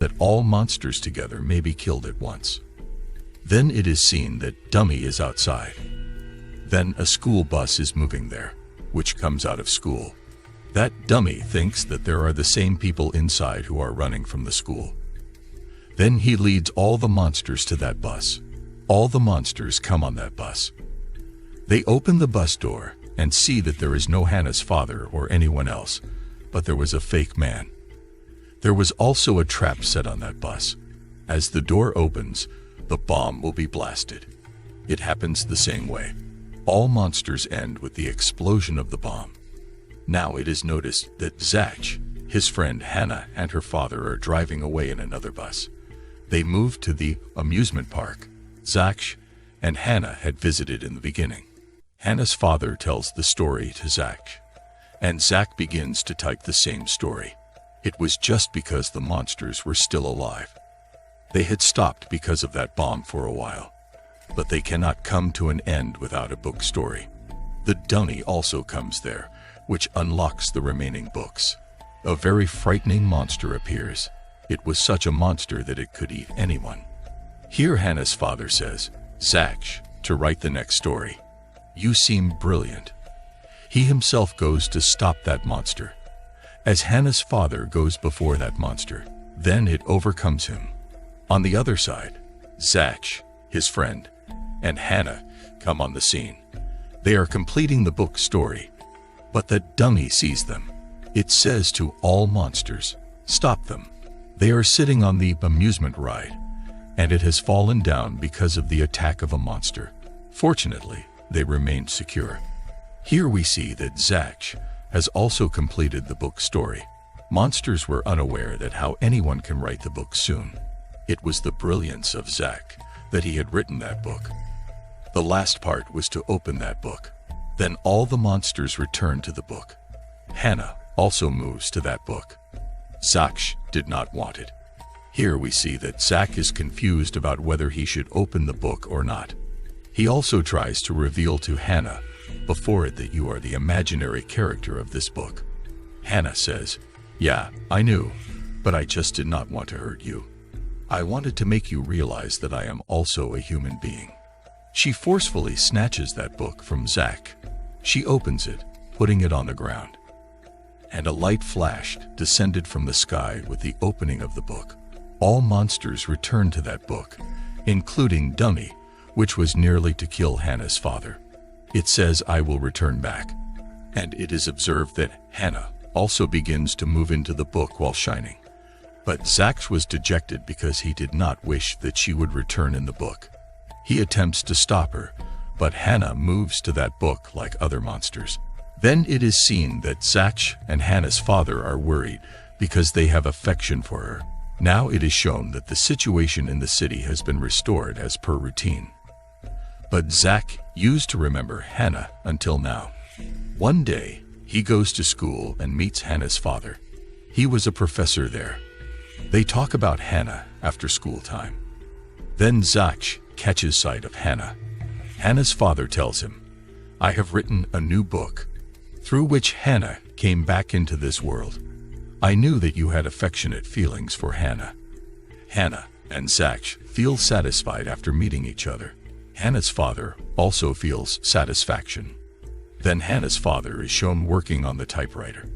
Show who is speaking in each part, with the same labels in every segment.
Speaker 1: that all monsters together may be killed at once. Then it is seen that Dummy is outside. Then a school bus is moving there, which comes out of school. That Dummy thinks that there are the same people inside who are running from the school. Then he leads all the monsters to that bus. All the monsters come on that bus. They open the bus door and see that there is no Hannah's father or anyone else, but there was a fake man. There was also a trap set on that bus. As the door opens, the bomb will be blasted. It happens the same way. All monsters end with the explosion of the bomb. Now it is noticed that Zach, his friend Hannah, and her father are driving away in another bus. They move to the amusement park Zach and Hannah had visited in the beginning. Hannah's father tells the story to Zach, and Zach begins to type the same story. It was just because the monsters were still alive. They had stopped because of that bomb for a while, but they cannot come to an end without a book story. The Dummy also comes there, which unlocks the remaining books. A very frightening monster appears. It was such a monster that it could eat anyone. Here Hannah's father says, "Zach, to write the next story. You seem brilliant." He himself goes to stop that monster. As Hannah's father goes before that monster, then it overcomes him. On the other side, Zach, his friend, and Hannah come on the scene. They are completing the book story, but the Dummy sees them. It says to all monsters, "Stop them." They are sitting on the amusement ride, and it has fallen down because of the attack of a monster. Fortunately, they remained secure. Here we see that Zach has also completed the book story. Monsters were unaware that how anyone can write the book soon. It was the brilliance of Zach that he had written that book. The last part was to open that book. Then all the monsters return to the book. Hannah also moves to that book. Zach did not want it. Here we see that Zach is confused about whether he should open the book or not. He also tries to reveal to Hannah before it that you are the imaginary character of this book. Hannah says, "Yeah, I knew, but I just did not want to hurt you. I wanted to make you realize that I am also a human being." She forcefully snatches that book from Zach. She opens it, putting it on the ground. And a light flashed, descended from the sky with the opening of the book. All monsters returned to that book, including Dummy, which was nearly to kill Hannah's father. It says, "I will return back." And it is observed that Hannah also begins to move into the book while shining. But Zach was dejected because he did not wish that she would return in the book. He attempts to stop her, but Hannah moves to that book like other monsters. Then it is seen that Zach and Hannah's father are worried because they have affection for her. Now it is shown that the situation in the city has been restored as per routine. But Zach used to remember Hannah until now. One day, he goes to school and meets Hannah's father. He was a professor there. They talk about Hannah after school time. Then Zach catches sight of Hannah. Hannah's father tells him, "I have written a new book, through which Hannah came back into this world. I knew that you had affectionate feelings for Hannah." Hannah and Zach feel satisfied after meeting each other. Hannah's father also feels satisfaction. Then Hannah's father is shown working on the typewriter.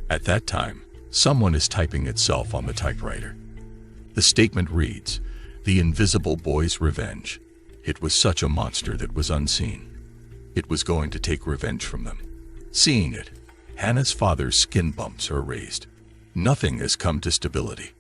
Speaker 1: At that time, someone is typing itself on the typewriter. The statement reads, "The Invisible Boy's Revenge." It was such a monster that was unseen. It was going to take revenge from them. Seeing it, Hannah's father's skin bumps are raised. Nothing has come to stability.